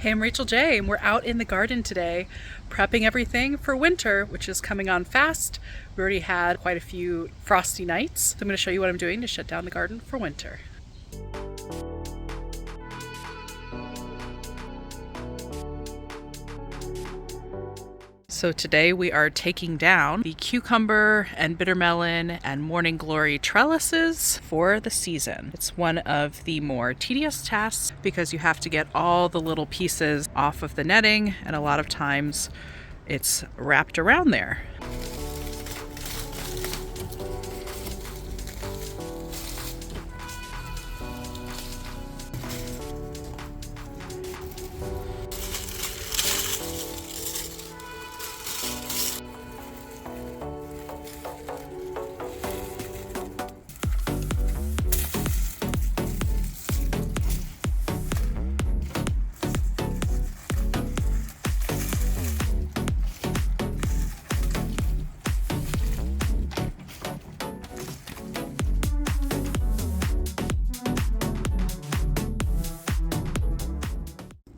Hey, I'm Rachel J, and we're out in the garden today prepping everything for winter, which is coming on fast. We already had quite a few frosty nights, so I'm going to show you what I'm doing to shut down the garden for winter. So today we are taking down the cucumber and bitter melon and morning glory trellises for the season. It's one of the more tedious tasks because you have to get all the little pieces off of the netting, and a lot of times it's wrapped around there.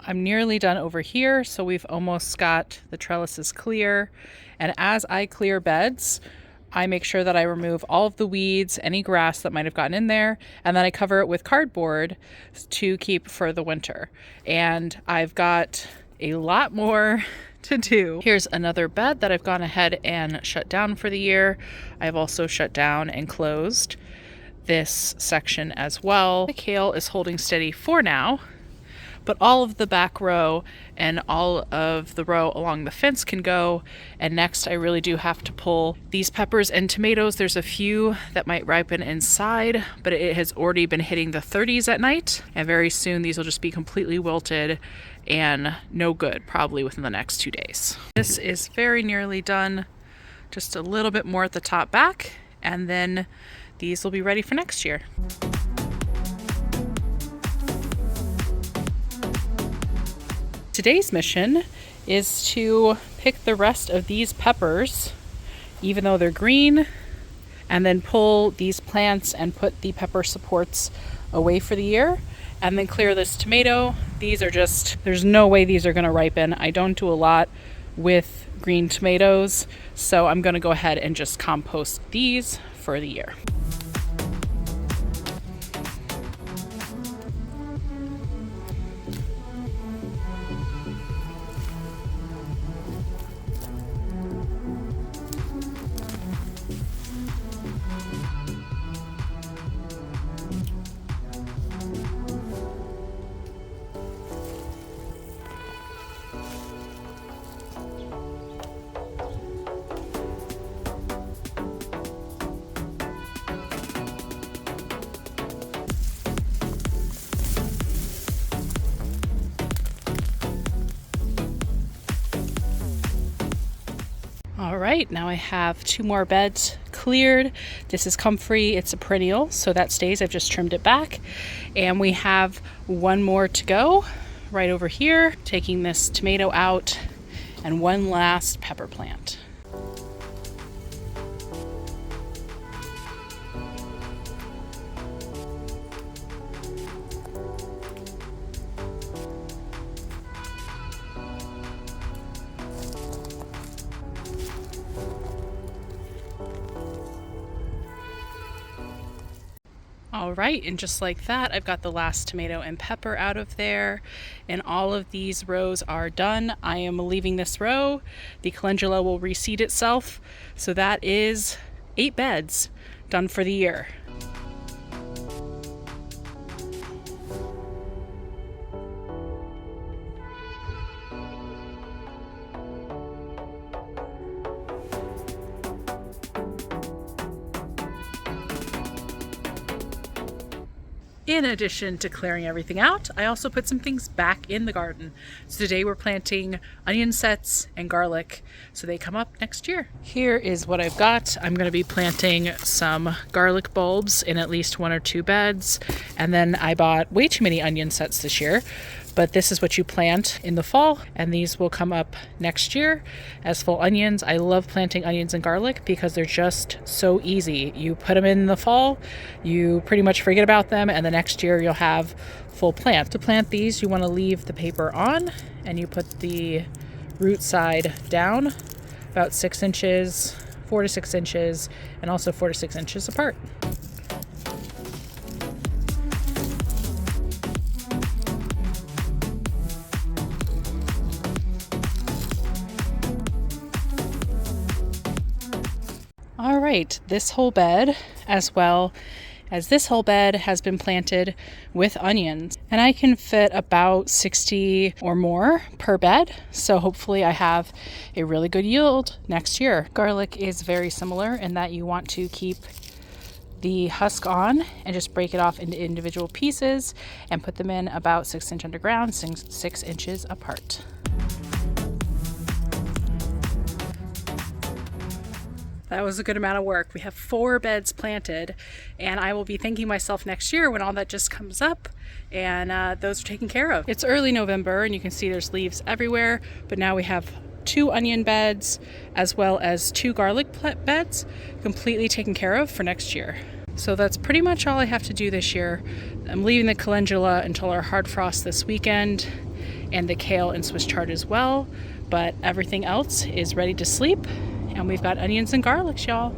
I'm nearly done over here, so we've almost got the trellises clear. And as I clear beds, I make sure that I remove all of the weeds, any grass that might have gotten in there, and then I cover it with cardboard to keep for the winter. And I've got a lot more to do. Here's another bed that I've gone ahead and shut down for the year. I've also shut down and closed this section as well. The kale is holding steady for now, but all of the back row and all of the row along the fence can go. And next I really do have to pull these peppers and tomatoes. There's a few that might ripen inside, but it has already been hitting the 30s at night. And very soon these will just be completely wilted and no good, probably within the next 2 days. This is very nearly done. Just a little bit more at the top back, and then these will be ready for next year. Today's mission is to pick the rest of these peppers, even though they're green, and then pull these plants and put the pepper supports away for the year, and then clear this tomato. These are just, there's no way these are going to ripen. I don't do a lot with green tomatoes, so I'm going to go ahead and just compost these for the year. All right, now I have 2 more beds cleared. This is comfrey, it's a perennial, so that stays. I've just trimmed it back. And we have 1 more to go right over here, taking this tomato out, and 1 last pepper plant. All right, and just like that, I've got the last tomato and pepper out of there, and all of these rows are done. I am leaving this row. The calendula will reseed itself, so that is 8 beds done for the year. In addition to clearing everything out, I also put some things back in the garden. So today we're planting onion sets and garlic, so they come up next year. Here is what I've got. I'm going to be planting some garlic bulbs in at least 1 or 2 beds. And then I bought way too many onion sets this year, but this is what you plant in the fall, and these will come up next year as full onions. I love planting onions and garlic because they're just so easy. You put them in the fall, you pretty much forget about them, and the next year you'll have full plants. To plant these, you want to leave the paper on, and you put the root side down about 6 inches, 4 to 6 inches, and also 4 to 6 inches apart. All right, this whole bed, as well as this whole bed, has been planted with onions, and I can fit about 60 or more per bed, so hopefully I have a really good yield next year. Garlic is very similar in that you want to keep the husk on and just break it off into individual pieces and put them in about 6 inches underground, 6 inches apart. That was a good amount of work. We have 4 beds planted, and I will be thanking myself next year when all that just comes up and those are taken care of. It's early November and you can see there's leaves everywhere, but now we have 2 onion beds as well as 2 garlic beds completely taken care of for next year. So that's pretty much all I have to do this year. I'm leaving the calendula until our hard frost this weekend, and the kale and Swiss chard as well, but everything else is ready to sleep. And we've got onions and garlics, y'all.